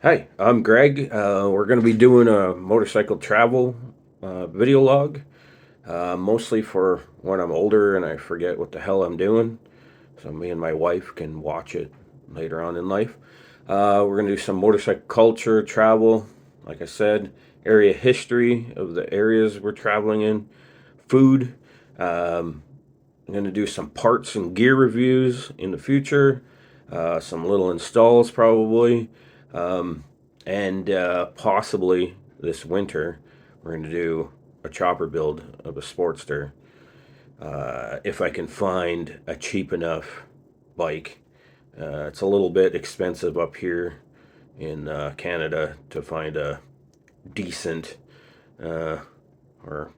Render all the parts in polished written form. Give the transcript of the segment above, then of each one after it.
Hi, I'm Greg. We're going to be doing a motorcycle travel video log, mostly for when I'm older and I forget what the hell I'm doing. So me and my wife can watch it later on in life. We're going to do some motorcycle culture, travel, like I said, area history of the areas we're traveling in, food. Um, I'm going to do some parts and gear reviews in the future, some little installs probably, um, and possibly this winter we're going to do a chopper build of a Sportster. If I can find a cheap enough bike. It's a little bit expensive up here in Canada to find a decent uh, or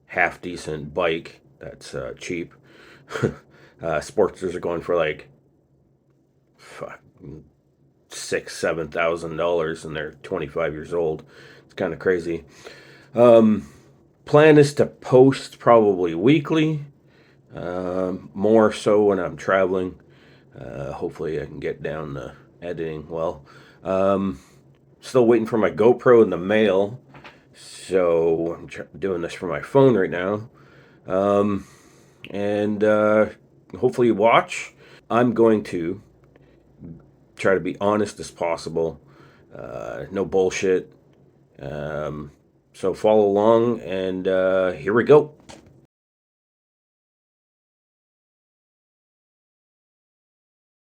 half decent bike that's cheap. Sportsters are going for like fuck, $6,000-7,000, and they're 25 years old. It's kind of crazy. Plan is to post probably weekly, more so when I'm traveling. Hopefully, I can get down the editing well. Still waiting for my GoPro in the mail, so I'm doing this from my phone right now. And hopefully, you watch. I'm going to try to be honest as possible. No bullshit. So follow along, and here we go.